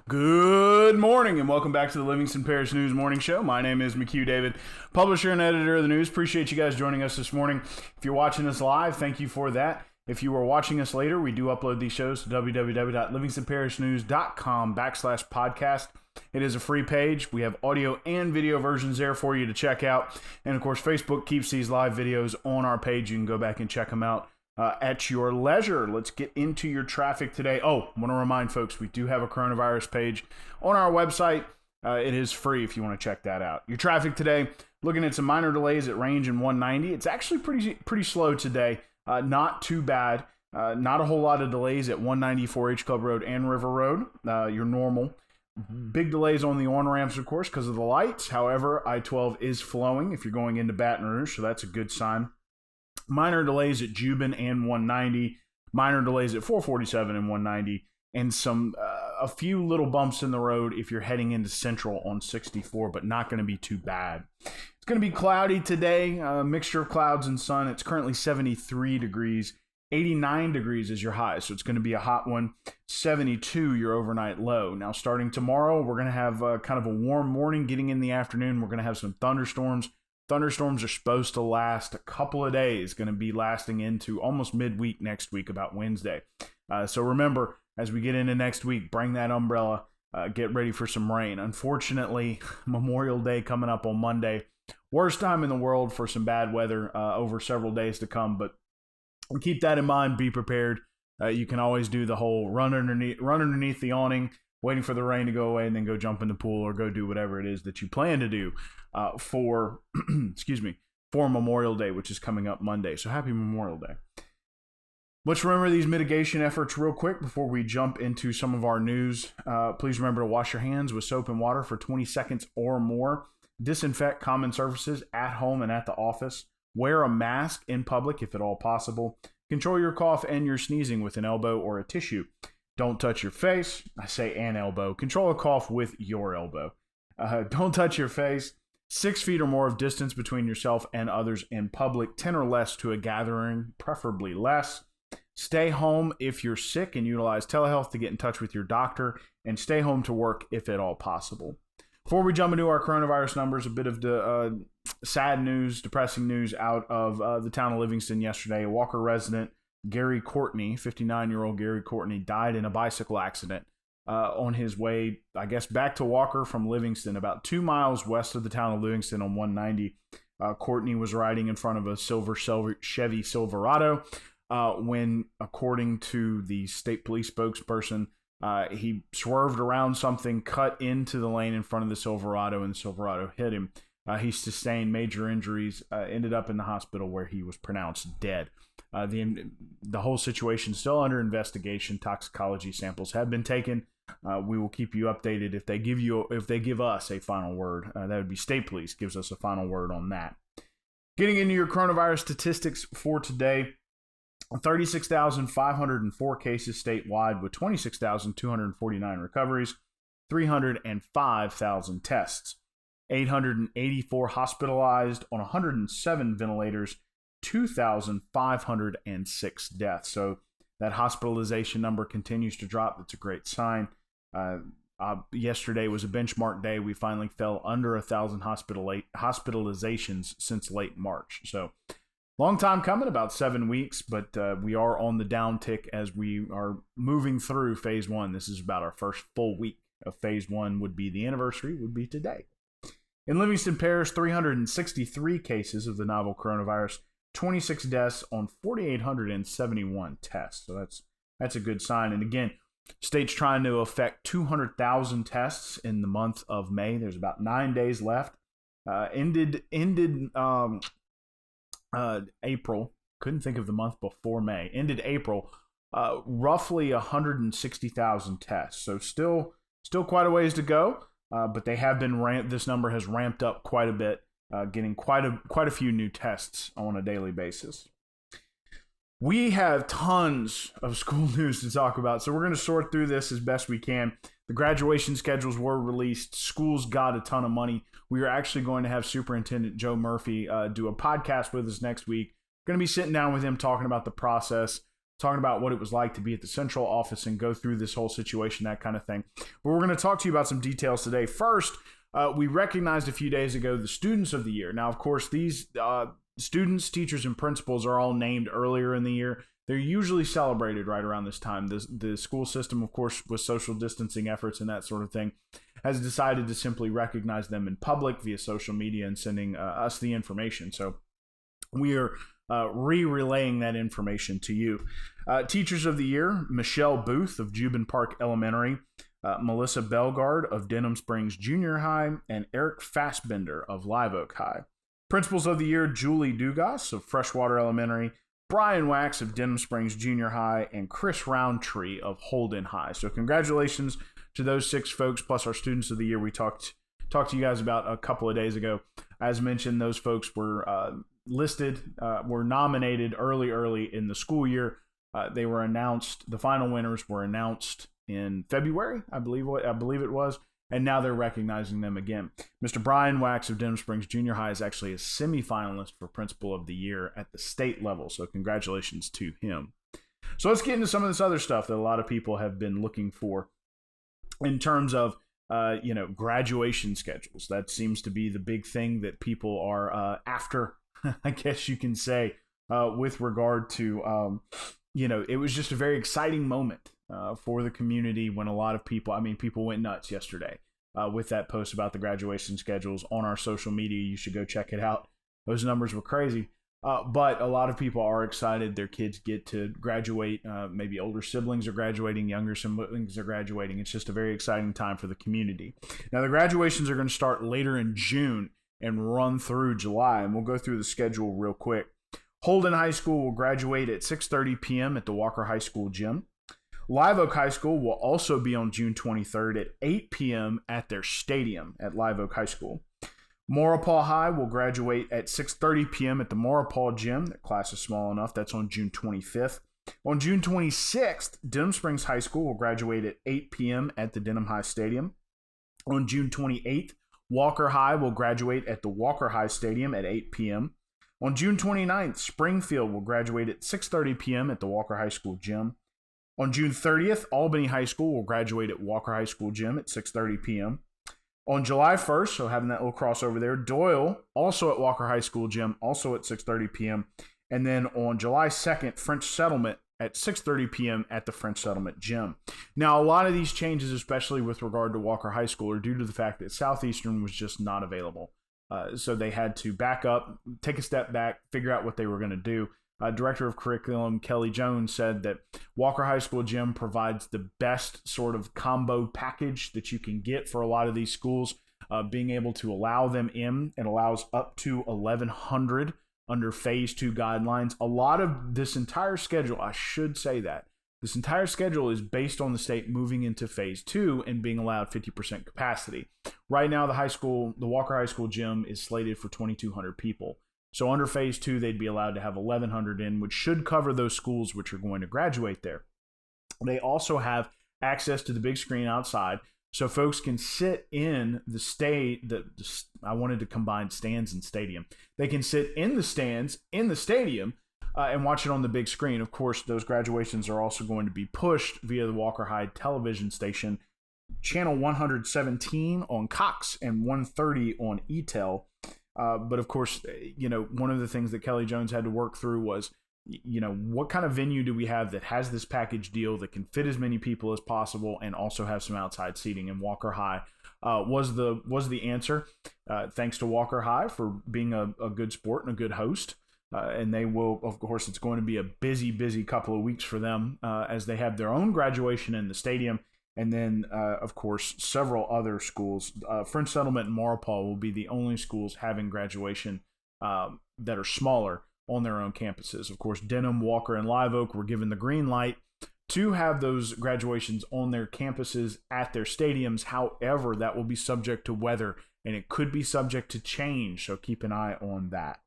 Good morning and welcome back to the Livingston Parish News Morning Show. My name is McHugh David, publisher and editor of the news. Appreciate you guys joining us this morning. If you're watching us live, thank you for that. If you are watching us later, we do upload these shows to www.livingstonparishnews.com/podcast. It is a free page. We have audio and video versions there for you to check out. And of course, Facebook keeps these live videos on our page. You can go back and check them out at your leisure. Let's get into your traffic today. Oh, I want to remind folks, we do have a coronavirus page on our website. It is free if you want to check that out. Your traffic today, looking at some minor delays at Range and 190. It's actually pretty slow today. Not too bad. Not a whole lot of delays at 190 4H Club Road and River Road. Your normal. Big delays on the on-ramps, of course, because of the lights. However, I-12 is flowing if you're going into Baton Rouge, so that's a good sign. Minor delays at Juban and 190, minor delays at 447 and 190, and a few little bumps in the road if you're heading into Central on 64, but not going to be too bad. It's going to be cloudy today, a mixture of clouds and sun. It's currently 73 degrees, 89 degrees is your high, so it's going to be a hot one. 72 your overnight low. Now, starting tomorrow, we're going to have kind of a warm morning. Getting in the afternoon, we're going to have some thunderstorms. Thunderstorms are supposed to last a couple of days, going to be lasting into almost midweek next week, about Wednesday. So remember, as we get into next week, bring that umbrella, get ready for some rain. Unfortunately, Memorial Day coming up on Monday. Worst time in the world for some bad weather over several days to come, but keep that in mind, be prepared. You can always do the whole run underneath the awning, waiting for the rain to go away, and then go jump in the pool or go do whatever it is that you plan to do for Memorial Day, which is coming up Monday. So happy Memorial Day. Let's remember these mitigation efforts real quick before we jump into some of our news. Please remember to wash your hands with soap and water for 20 seconds or more. Disinfect common surfaces at home and at the office. Wear a mask in public if at all possible. Control your cough and your sneezing with an elbow or a tissue. Don't touch your face. I say an elbow. Control a cough with your elbow. Don't touch your face. 6 feet or more of distance between yourself and others in public. 10 or less to a gathering, preferably less. Stay home if you're sick and utilize telehealth to get in touch with your doctor. And stay home to work if at all possible. Before we jump into our coronavirus numbers, a bit of the sad news, depressing news out of the town of Livingston yesterday. A Walker resident, Gary Courtney, 59-year-old Gary Courtney, died in a bicycle accident on his way, I guess, back to Walker from Livingston, about 2 miles west of the town of Livingston on 190. Courtney was riding in front of a silver Chevy Silverado when, according to the state police spokesperson, he swerved around something, cut into the lane in front of the Silverado, and the Silverado hit him. He sustained major injuries, ended up in the hospital where he was pronounced dead. The whole situation is still under investigation. Toxicology samples have been taken. We will keep you updated if they give us a final word. That would be state police gives us a final word on that. Getting into your coronavirus statistics for today. 36,504 cases statewide with 26,249 recoveries, 305,000 tests, 884 hospitalized on 107 ventilators, 2,506 deaths. So that hospitalization number continues to drop. That's a great sign. Yesterday was a benchmark day. We finally fell under 1,000 hospitalizations since late March. So long time coming, about 7 weeks, but we are on the downtick as we are moving through phase one. This is about our first full week of phase one. The anniversary would be today. In Livingston Parish, 363 cases of the novel coronavirus, 26 deaths on 4,871 tests. So that's a good sign. And again, state's trying to affect 200,000 tests in the month of May. There's about 9 days left. Ended April. Couldn't think of the month before May. Ended April. Roughly 160,000 tests. So still quite a ways to go. But they have been this number has ramped up quite a bit, getting quite a few new tests on a daily basis. We have tons of school news to talk about, so we're going to sort through this as best we can. The graduation schedules were released. Schools got a ton of money. We are actually going to have Superintendent Joe Murphy do a podcast with us next week. Going to be sitting down with him talking about the process. talking about what it was like to be at the central office and go through this whole situation, that kind of thing. But we're going to talk to you about some details today. First, we recognized a few days ago the Students of the Year. Now, of course, these students, teachers, and principals are all named earlier in the year. They're usually celebrated right around this time. The school system, of course, with social distancing efforts and that sort of thing, has decided to simply recognize them in public via social media and sending us the information. So we are relaying that information to you. Teachers of the Year: Michelle Booth of Jubin Park Elementary, Melissa Belgard of Denham Springs Junior High, and Eric Fassbender of Live Oak High. Principals of the Year: Julie Dugas of Freshwater Elementary, Brian Wax of Denham Springs Junior High, and Chris Roundtree of Holden High. So congratulations to those 6 folks, plus our Students of the Year we talked to you guys about a couple of days ago. As mentioned, those folks were were nominated early in the school year. They were announced, the final winners were announced in February, I believe it was, and now they're recognizing them again. Mr. Brian Wax of Denham Springs Junior High is actually a semifinalist for Principal of the Year at the state level, so congratulations to him. So let's get into some of this other stuff that a lot of people have been looking for in terms of graduation schedules. That seems to be the big thing that people are after, I guess you can say, with regard to, it was just a very exciting moment for the community when a lot of people went nuts yesterday with that post about the graduation schedules on our social media. You should go check it out. Those numbers were crazy. But a lot of people are excited. Their kids get to graduate. Maybe older siblings are graduating, younger siblings are graduating. It's just a very exciting time for the community. Now, the graduations are going to start later in June and run through July, and we'll go through the schedule real quick. Holden High School will graduate at 6:30 p.m. at the Walker High School gym. Live Oak High School will also be on June 23rd at 8 p.m. at their stadium at Live Oak High School. Maurepas High will graduate at 6:30 p.m. at the Maurepas gym. That class is small enough. That's on June 25th. On June 26th, Denham Springs High School will graduate at 8 p.m. at the Denham High Stadium. On June 28th, Walker High will graduate at the Walker High Stadium at 8 p.m. On June 29th, Springfield will graduate at 6:30 p.m. at the Walker High School gym. On June 30th, Albany High School will graduate at Walker High School gym at 6:30 p.m. On July 1st, so having that little crossover there, Doyle, also at Walker High School gym, also at 6:30 p.m. And then on July 2nd, French Settlement at 6:30 p.m. at the French Settlement gym. Now, a lot of these changes, especially with regard to Walker High School, are due to the fact that Southeastern was just not available. So they had to back up, take a step back, figure out what they were going to do. Director of Curriculum Kelly Jones said that Walker High School gym provides the best sort of combo package that you can get for a lot of these schools. Being able to allow them in, it allows up to 1,100 under Phase 2 guidelines. A lot of this entire schedule, I should say that, this entire schedule is based on the state moving into Phase 2 and being allowed 50% capacity. Right now, the Walker High School gym is slated for 2,200 people. So under Phase 2, they'd be allowed to have 1,100 in, which should cover those schools which are going to graduate there. They also have access to the big screen outside, so folks can sit in I wanted to combine stands and stadium. They can sit in the stands in the stadium and watch it on the big screen. Of course, those graduations are also going to be pushed via the Walker High television station, channel 117 on Cox and 130 on ETEL. But of course, one of the things that Kelly Jones had to work through was, what kind of venue do we have that has this package deal that can fit as many people as possible and also have some outside seating? And Walker High was the answer. Thanks to Walker High for being a good sport and a good host. And they will, of course, it's going to be a busy couple of weeks for them as they have their own graduation in the stadium. And then, of course, several other schools. French Settlement and Maurepas will be the only schools having graduation that are smaller on their own campuses. Of course, Denham, Walker, and Live Oak were given the green light to have those graduations on their campuses at their stadiums. However, that will be subject to weather, and it could be subject to change, so keep an eye on that.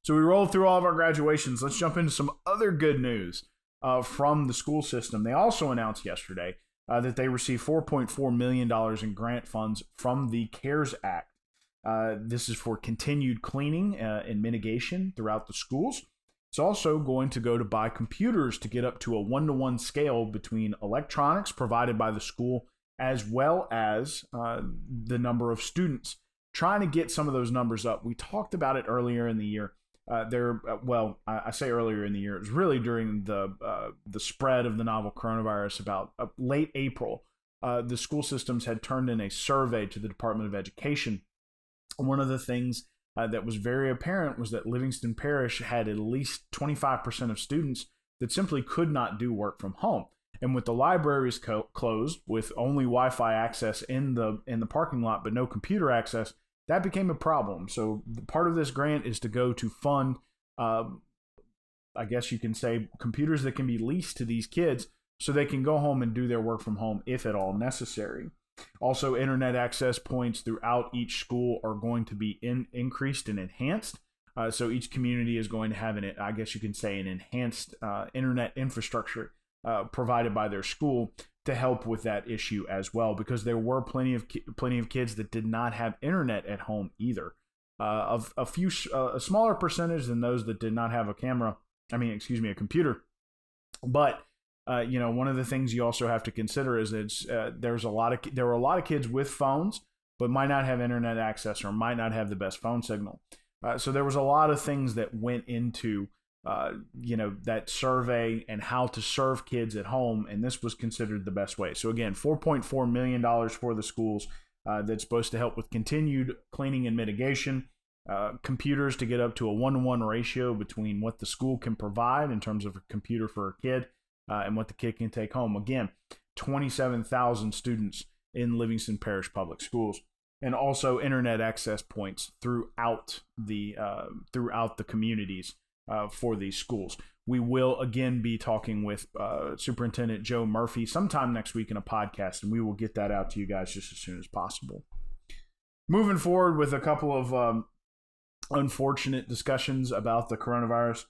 So we rolled through all of our graduations. Let's jump into some other good news from the school system. They also announced yesterday that they received $4.4 million in grant funds from the CARES Act. This is for continued cleaning and mitigation throughout the schools. It's also going to go to buy computers to get up to a 1-to-1 scale between electronics provided by the school as well as the number of students, trying to get some of those numbers up. We talked about it earlier in the year. I say earlier in the year. It was really during the spread of the novel coronavirus about late April. The school systems had turned in a survey to the Department of Education. One of the things that was very apparent was that Livingston Parish had at least 25% of students that simply could not do work from home. And with the libraries closed, with only Wi-Fi access in the parking lot but no computer access, that became a problem. So part of this grant is to go to fund, I guess you can say, computers that can be leased to these kids so they can go home and do their work from home if at all necessary. Also, internet access points throughout each school are going to be increased and enhanced. So each community is going to have an enhanced internet infrastructure provided by their school to help with that issue as well, because there were plenty of kids that did not have internet at home either. A smaller percentage than those that did not have a computer. But one of the things you also have to consider is that there were a lot of kids with phones, but might not have internet access or might not have the best phone signal. So there was a lot of things that went into that survey and how to serve kids at home, and this was considered the best way. So again, $4.4 million for the schools that's supposed to help with continued cleaning and mitigation, computers to get up to a 1-to-1 ratio between what the school can provide in terms of a computer for a kid and what the kid can take home. Again, 27,000 students in Livingston Parish Public Schools, and also internet access points throughout the communities for these schools. We will again be talking with Superintendent Joe Murphy sometime next week in a podcast, and we will get that out to you guys just as soon as possible. Moving forward with a couple of unfortunate discussions about the coronavirus.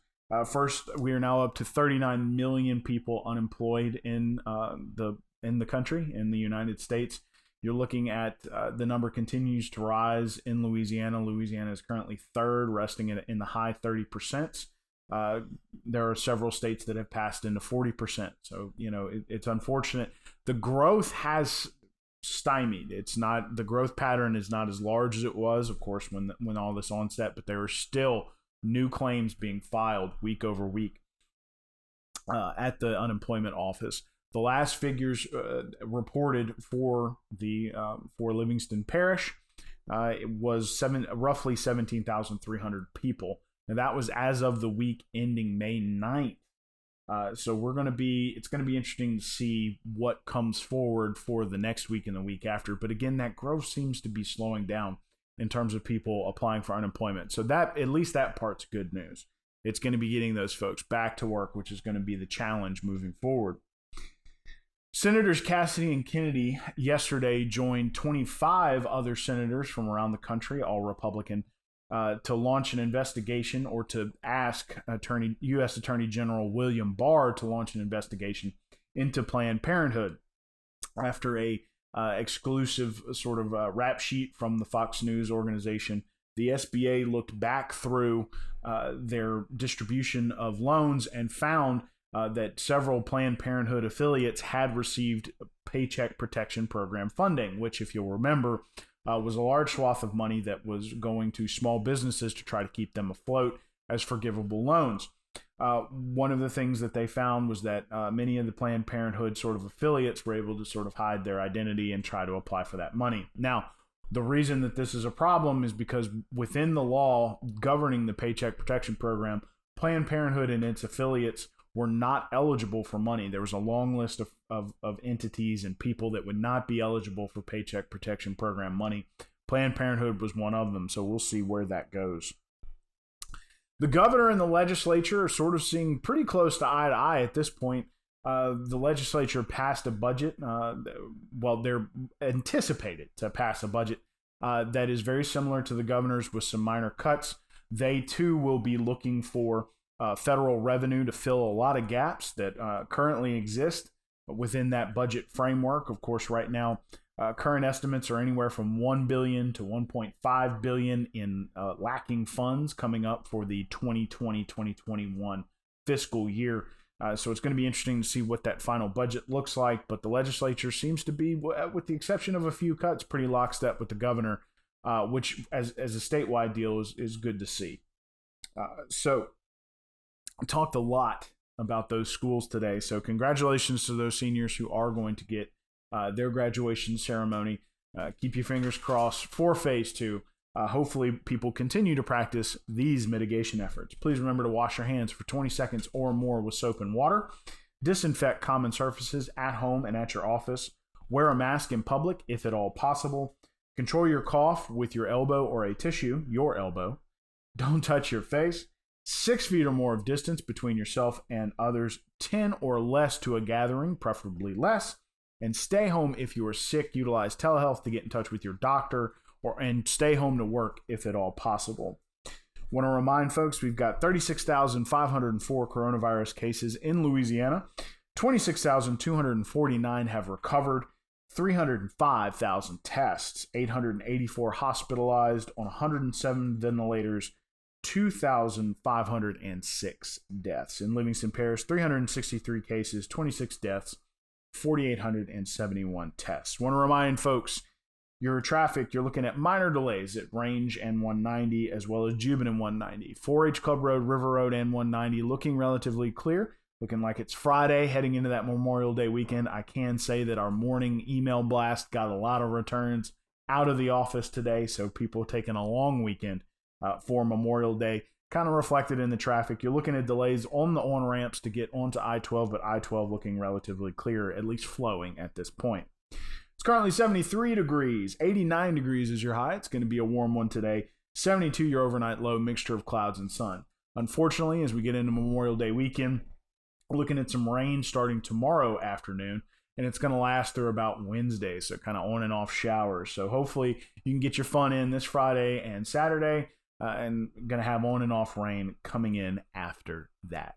First, we are now up to 39 million people unemployed in the country, in the United States. You're looking at the number continues to rise in Louisiana. Louisiana is currently third, resting in the high 30%. There are several states that have passed into 40%. So, it's unfortunate. The growth has stymied. The growth pattern is not as large as it was, of course, when all this onset, but there are still new claims being filed week over week at the unemployment office. The last figures reported for Livingston Parish it was roughly 17,300 people. Now that was as of the week ending May 9th. So it's going to be interesting to see what comes forward for the next week and the week after. But again, that growth seems to be slowing down in terms of people applying for unemployment. So at least that part's good news. It's going to be getting those folks back to work, which is going to be the challenge moving forward. Senators Cassidy and Kennedy yesterday joined 25 other senators from around the country, all Republican, to launch an investigation, or to ask U.S. Attorney General William Barr to launch an investigation into Planned Parenthood after a exclusive sort of rap sheet from the Fox News organization. The SBA looked back through their distribution of loans and found that several Planned Parenthood affiliates had received Paycheck Protection Program funding, which, if you'll remember, was a large swath of money that was going to small businesses to try to keep them afloat as forgivable loans. One of the things that they found was that many of the Planned Parenthood sort of affiliates were able to sort of hide their identity and try to apply for that money. Now, the reason that this is a problem is because within the law governing the Paycheck Protection Program, Planned Parenthood and its affiliates were not eligible for money. There was a long list of entities and people that would not be eligible for Paycheck Protection Program money. Planned Parenthood was one of them, so we'll see where that goes. The governor and the legislature are sort of seeing pretty close to eye to eye at this point. The legislature passed a budget. They're anticipated to pass a budget that is very similar to the governor's with some minor cuts. They, too, will be looking for federal revenue to fill a lot of gaps that currently exist within that budget framework. Of course, right now, Current estimates are anywhere from $1 billion to $1.5 billion in lacking funds coming up for the 2020-2021 fiscal year. So it's going to be interesting to see what that final budget looks like. But the legislature seems to be, with the exception of a few cuts, pretty lockstep with the governor, which as a statewide deal is good to see. So I talked a lot about those schools today. So congratulations to those seniors who are going to get their graduation ceremony. Keep your fingers crossed for phase 2. Hopefully people continue to practice these mitigation efforts. Please remember to wash your hands for 20 seconds or more with soap and water. Disinfect common surfaces at home and at your office. Wear a mask in public if at all possible. Control your cough with your elbow or a tissue, your elbow. Don't touch your face. 6 feet or more of distance between yourself and others. 10 or less to a gathering, preferably less. And stay home if you are sick. Utilize telehealth to get in touch with your doctor, and stay home to work if at all possible. Want to remind folks, we've got 36,504 coronavirus cases in Louisiana. 26,249 have recovered. 305,000 tests. 884 hospitalized on 107 ventilators. 2,506 deaths. In Livingston Parish, 363 cases, 26 deaths, 4,871 tests. Want to remind folks, your traffic, you're looking at minor delays at Range and 190 as well as Jubin and 190. 4-H Club Road, River Road, and 190 looking relatively clear. Looking like it's Friday, heading into that Memorial Day weekend. I can say that our morning email blast got a lot of returns out of the office today, so people taking a long weekend for Memorial Day. Kind of reflected in the traffic. You're looking at delays on the on-ramps to get onto I-12, but I-12 looking relatively clear, at least flowing at this point. It's currently 73 degrees. 89 degrees is your high. It's going to be a warm one today. 72 your overnight low, mixture of clouds and sun. Unfortunately, as we get into Memorial Day weekend, we're looking at some rain starting tomorrow afternoon, and it's going to last through about Wednesday, so kind of on and off showers. So hopefully you can get your fun in this Friday and Saturday, and going to have on and off rain coming in after that.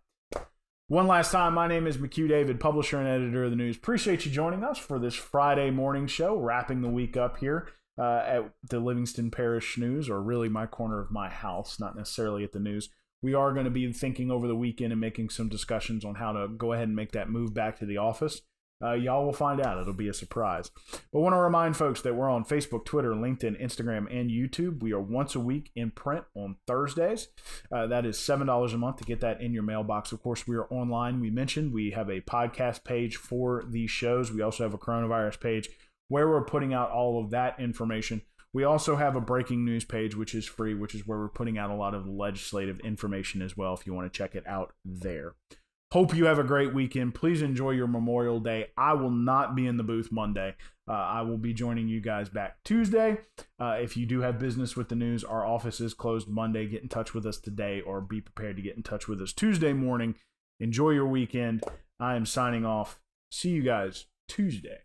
One last time, my name is McHugh David, publisher and editor of the news. Appreciate you joining us for this Friday morning show, wrapping the week up here at the Livingston Parish News, or really my corner of my house, not necessarily at the news. We are going to be thinking over the weekend and making some discussions on how to go ahead and make that move back to the office. Y'all will find out. It'll be a surprise. But I want to remind folks that we're on Facebook, Twitter, LinkedIn, Instagram, and YouTube. We are once a week in print on Thursdays. That is $7 a month to get that in your mailbox. Of course, we are online. We mentioned we have a podcast page for these shows. We also have a coronavirus page where we're putting out all of that information. We also have a breaking news page, which is free, which is where we're putting out a lot of legislative information as well if you want to check it out there. Hope you have a great weekend. Please enjoy your Memorial Day. I will not be in the booth Monday. I will be joining you guys back Tuesday. If you do have business with the news, our office is closed Monday. Get in touch with us today, or be prepared to get in touch with us Tuesday morning. Enjoy your weekend. I am signing off. See you guys Tuesday.